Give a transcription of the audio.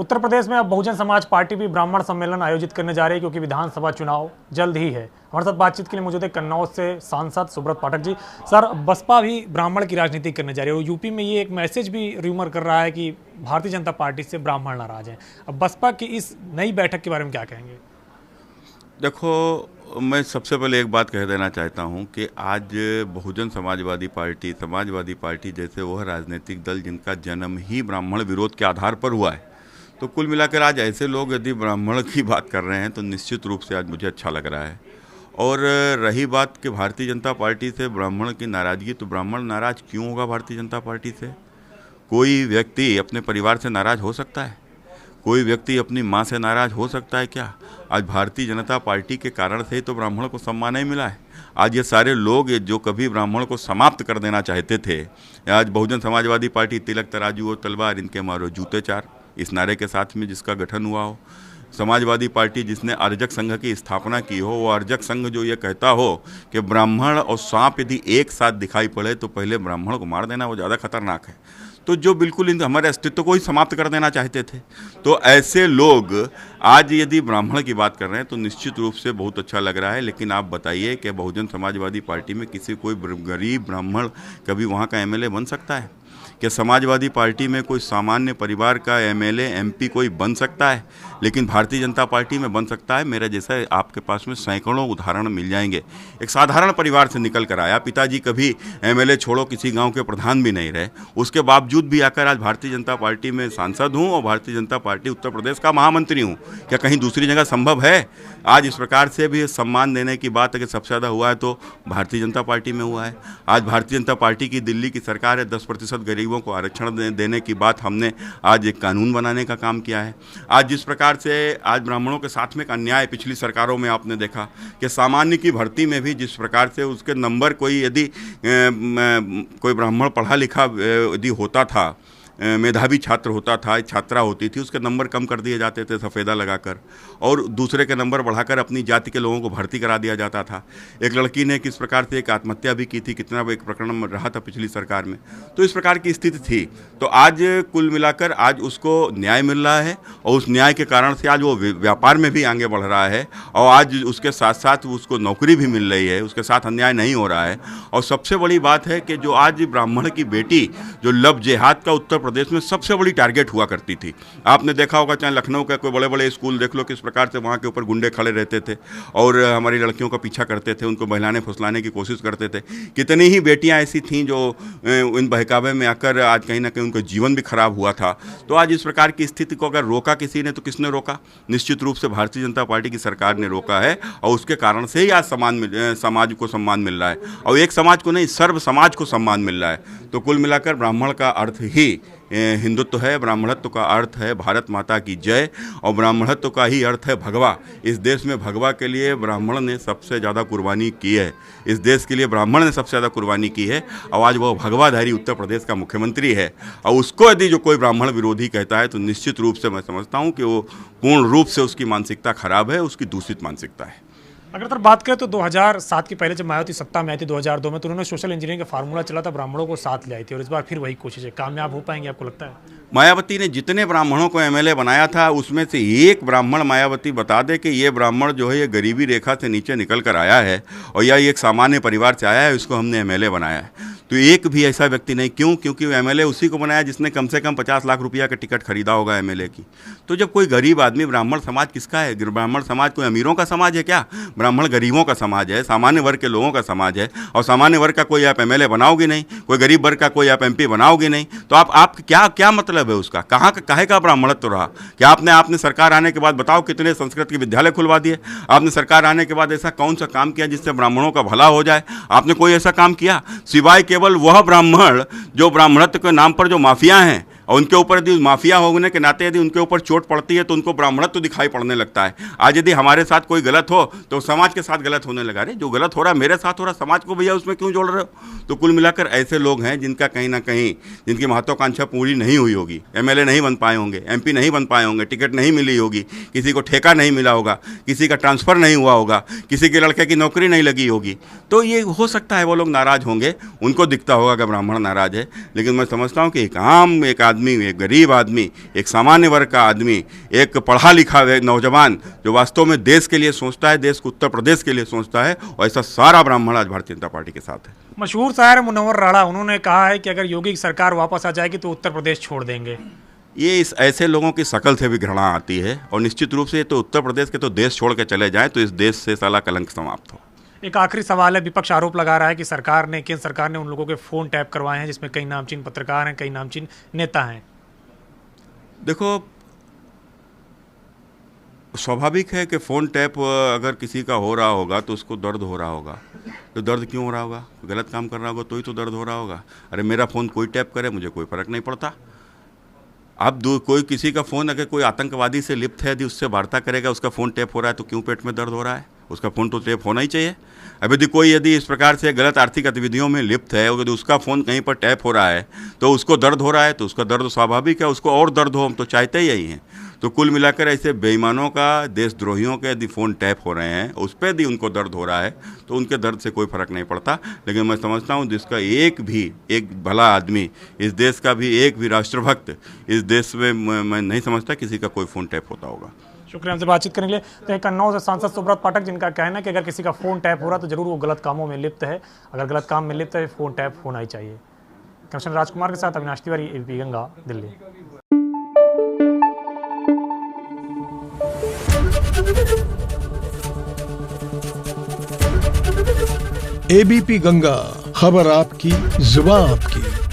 उत्तर प्रदेश में अब बहुजन समाज पार्टी भी ब्राह्मण सम्मेलन आयोजित करने जा रही है, क्योंकि विधानसभा चुनाव जल्द ही है। हमारे साथ बातचीत के लिए मौजूद है कन्नौज से सांसद सुब्रत पाठक जी। सर, बसपा भी ब्राह्मण की राजनीति करने जा रही है और यूपी में ये एक मैसेज भी र्यूमर कर रहा है कि भारतीय जनता पार्टी से ब्राह्मण नाराज हैं। अब बसपा की इस नई बैठक के बारे में क्या कहेंगे? देखो, मैं सबसे पहले एक बात कह देना चाहता हूं कि आज बहुजन समाजवादी पार्टी जैसे वह राजनीतिक दल जिनका जन्म ही ब्राह्मण विरोध के आधार पर हुआ है, तो कुल मिलाकर आज ऐसे लोग यदि ब्राह्मण की बात कर रहे हैं तो निश्चित रूप से आज मुझे अच्छा लग रहा है। और रही बात कि भारतीय जनता पार्टी से ब्राह्मण की नाराज़गी, तो ब्राह्मण नाराज़ क्यों होगा भारतीय जनता पार्टी से? कोई व्यक्ति अपने परिवार से नाराज़ हो सकता है? कोई व्यक्ति अपनी माँ से नाराज़ हो सकता है क्या? आज भारतीय जनता पार्टी के कारण से ही तो ब्राह्मण को सम्मान नहीं मिला है। आज ये सारे लोग जो कभी ब्राह्मण को समाप्त कर देना चाहते थे, आज बहुजन समाजवादी पार्टी तिलक तराजू और तलवार, इनके मारो जूते चार, इस नारे के साथ में जिसका गठन हुआ हो। समाजवादी पार्टी जिसने अर्जक संघ की स्थापना की हो, वो अर्जक संघ जो ये कहता हो कि ब्राह्मण और सांप यदि एक साथ दिखाई पड़े तो पहले ब्राह्मण को मार देना वो ज़्यादा खतरनाक है, तो जो बिल्कुल हमारे अस्तित्व को ही समाप्त कर देना चाहते थे। तो ऐसे लोग आज यदि ब्राह्मण की बात कर रहे हैं तो निश्चित रूप से बहुत अच्छा लग रहा है। लेकिन आप बताइए कि बहुजन समाजवादी पार्टी में किसी कोई गरीब ब्राह्मण कभी वहाँ का एमएलए बन सकता है? क्या समाजवादी पार्टी में कोई सामान्य परिवार का एमएलए एमपी कोई बन सकता है? लेकिन भारतीय जनता पार्टी में बन सकता है। मेरा जैसा आपके पास में सैकड़ों उदाहरण मिल जाएंगे। एक साधारण परिवार से निकल कर आया, पिताजी कभी एमएलए छोड़ो किसी गांव के प्रधान भी नहीं रहे, उसके बावजूद भी आकर आज भारतीय जनता पार्टी में सांसद हूं और भारतीय जनता पार्टी उत्तर प्रदेश का महामंत्री हूं। क्या कहीं दूसरी जगह संभव है? आज इस प्रकार से भी सम्मान देने की बात है कि सबसे ज़्यादा हुआ है तो भारतीय जनता पार्टी में हुआ है। आज भारतीय जनता पार्टी की दिल्ली की सरकार है, 10% गरीबों को आरक्षण देने की बात हमने आज एक कानून बनाने का काम किया है। आज जिस प्रकार से आज ब्राह्मणों के साथ में एक अन्याय पिछली सरकारों में आपने देखा कि सामान्य की भर्ती में भी जिस प्रकार से उसके नंबर कोई यदि कोई ब्राह्मण पढ़ा लिखा यदि होता था, मेधावी छात्र होता था, छात्रा होती थी, उसके नंबर कम कर दिए जाते थे सफ़ेदा लगाकर, और दूसरे के नंबर बढ़ाकर अपनी जाति के लोगों को भर्ती करा दिया जाता था। एक लड़की ने किस प्रकार से एक आत्महत्या भी की थी, कितना एक प्रकरण रहा था पिछली सरकार में। तो इस प्रकार की स्थिति थी। तो आज कुल मिलाकर आज उसको न्याय मिल रहा है और उस न्याय के कारण से आज वो व्यापार में भी आगे बढ़ रहा है और आज उसके साथ साथ उसको नौकरी भी मिल रही है, उसके साथ अन्याय नहीं हो रहा है। और सबसे बड़ी बात है कि जो आज ब्राह्मण की बेटी जो लव जिहाद का उत्तर प्रदेश में सबसे बड़ी टारगेट हुआ करती थी, आपने देखा होगा, चाहे लखनऊ का कोई बड़े बड़े स्कूल देख लो, किस प्रकार से वहाँ के ऊपर गुंडे खड़े रहते थे और हमारी लड़कियों का पीछा करते थे, उनको बहलाने फुसलाने की कोशिश करते थे। कितनी ही बेटियां ऐसी थीं जो इन बहकावे में आकर आज कहीं ना कहीं उनका जीवन भी खराब हुआ था। तो आज इस प्रकार की स्थिति को अगर रोका किसी ने तो किसने रोका? निश्चित रूप से भारतीय जनता पार्टी की सरकार ने रोका है और उसके कारण से ही आज समाज को सम्मान मिल रहा है, और एक समाज को नहीं, सर्व समाज को सम्मान मिल रहा है। तो कुल मिलाकर ब्राह्मण का अर्थ ही हिंदुत्व है, ब्राह्मणत्व का अर्थ है भारत माता की जय, और ब्राह्मणत्व का ही अर्थ है भगवा। इस देश में भगवा के लिए ब्राह्मण ने सबसे ज़्यादा कुर्बानी की है, इस देश के लिए ब्राह्मण ने सबसे ज़्यादा कुर्बानी की है, और आज वो भगवाधारी उत्तर प्रदेश का मुख्यमंत्री है। और उसको यदि जो कोई ब्राह्मण विरोधी कहता है तो निश्चित रूप से मैं समझता हूँ कि वो पूर्ण रूप से उसकी मानसिकता खराब है, उसकी दूषित मानसिकता है। अगर सर बात करें तो 2007 के पहले जब मायावती सत्ता में आई थी 2002 में, तो उन्होंने सोशल इंजीनियरिंग का फार्मूला चला था, ब्राह्मणों को साथ ले आई थी, और इस बार फिर वही कोशिश है। कामयाब हो पाएंगे आपको लगता है? मायावती ने जितने ब्राह्मणों को एमएलए बनाया था उसमें से एक ब्राह्मण मायावती बता दे कि ये ब्राह्मण जो है ये गरीबी रेखा से नीचे निकल कर आया है और या एक सामान्य परिवार से आया है, इसको हमने एमएलए बनाया है। तो एक भी ऐसा व्यक्ति नहीं। क्यों? क्योंकि एमएलए उसी को बनाया जिसने कम से कम 50 लाख रुपया का टिकट खरीदा होगा एमएलए की। तो जब कोई गरीब आदमी, ब्राह्मण समाज किसका है? ब्राह्मण समाज कोई अमीरों का समाज है क्या? ब्राह्मण गरीबों का समाज है, सामान्य वर्ग के लोगों का समाज है, और सामान्य वर्ग का कोई आप एमएलए बनाओगे नहीं, कोई गरीब वर्ग का कोई आप एमपी बनाओगे नहीं, तो आप क्या मतलब है उसका? काहे का ब्राह्मणत्व रहा? क्या आपने सरकार आने के बाद बताओ कितने संस्कृत के विद्यालय खुलवा दिए? आपने सरकार आने के बाद ऐसा कौन सा काम किया जिससे ब्राह्मणों का भला हो जाए? आपने कोई ऐसा काम किया? सिवाय केवल वह ब्राह्मण जो ब्राह्मणत्व के नाम पर जो माफिया हैं, और उनके ऊपर यदि माफिया होने के नाते यदि उनके ऊपर चोट पड़ती है तो उनको ब्राह्मणत्व तो दिखाई पड़ने लगता है। आज यदि हमारे साथ कोई गलत हो तो समाज के साथ गलत होने लगा। रे जो गलत हो रहा है मेरे साथ हो रहा, समाज को भैया उसमें क्यों जोड़ रहे हो? तो कुल मिलाकर ऐसे लोग हैं जिनका कहीं ना कहीं जिनकी महत्वाकांक्षा पूरी नहीं हुई होगी, एमएलए नहीं बन पाए होंगे, एमपी नहीं बन पाए होंगे, टिकट नहीं मिली होगी, किसी को ठेका नहीं मिला होगा, किसी का ट्रांसफ़र नहीं हुआ होगा, किसी के लड़के की नौकरी नहीं लगी होगी। तो ये हो सकता है वो लोग नाराज़ होंगे, उनको दिखता होगा कि ब्राह्मण नाराज़ है, लेकिन मैं समझता हूँ कि एक आम एक आदमी आदमी, एक गरीब आदमी, एक सामान्य वर्ग का आदमी, एक पढ़ा लिखा नौजवान जो वास्तव में देश के लिए सोचता है, देश को उत्तर प्रदेश के लिए सोचता है, और ऐसा सारा ब्राह्मण आज भारतीय जनता पार्टी के साथ है। मशहूर शायर मुनव्वर राणा, उन्होंने कहा है कि अगर योगी की सरकार वापस आ जाएगी तो उत्तर प्रदेश छोड़ देंगे। ये इस ऐसे लोगों की शकल से भी घृणा आती है, और निश्चित रूप से तो उत्तर प्रदेश के तो देश छोड़ के चले जाएं तो इस देश से साला कलंक समाप्त हो। एक आखिरी सवाल है, विपक्ष आरोप लगा रहा है कि केंद्र सरकार ने उन लोगों के फ़ोन टैप करवाए हैं जिसमें कई नामचीन पत्रकार हैं, कई नामचीन नेता हैं। देखो, स्वाभाविक है कि फ़ोन टैप अगर किसी का हो रहा होगा तो उसको दर्द हो रहा होगा। तो दर्द क्यों हो रहा होगा? गलत काम कर रहा होगा तो ही तो दर्द हो रहा होगा। अरे मेरा फ़ोन कोई टैप करे, मुझे कोई फ़र्क नहीं पड़ता। अब कोई किसी का फ़ोन अगर कोई आतंकवादी से लिप्त है, यदि उससे वार्ता करेगा, उसका फ़ोन टैप हो रहा है तो क्यों पेट में दर्द हो रहा है? उसका फ़ोन तो टैप होना ही चाहिए। अब यदि इस प्रकार से गलत आर्थिक गतिविधियों में लिप्त है, और यदि उसका फ़ोन कहीं पर टैप हो रहा है तो उसको दर्द हो रहा है, तो उसका दर्द स्वाभाविक है, उसको और दर्द हो, हम तो चाहते ही यही हैं। तो कुल मिलाकर ऐसे बेईमानों का, देशद्रोहियों के यदि फ़ोन टैप हो रहे हैं, उस पर यदि उनको दर्द हो रहा है तो उनके दर्द से कोई फ़र्क नहीं पड़ता। लेकिन मैं समझता हूँ जिसका एक भला आदमी, इस देश का भी एक भी राष्ट्रभक्त इस देश में, मैं नहीं समझता किसी का कोई फ़ोन टैप होता होगा। शुक्रिया हमसे बातचीत करने के लिए। तो कन्नौज से सांसद सुब्रत पाठक, जिनका कहना है कि अगर किसी का फ़ोन टैप हो रहा है तो जरूर वो गलत कामों में लिप्त है। अगर गलत काम में लिप्त है, फ़ोन टैप होना ही चाहिए। कमिश्नर राजकुमार के साथ अविनाश तिवारी, एबीपी गंगा, दिल्ली। एबीपी गंगा, खबर आपकी, जुबान आपकी।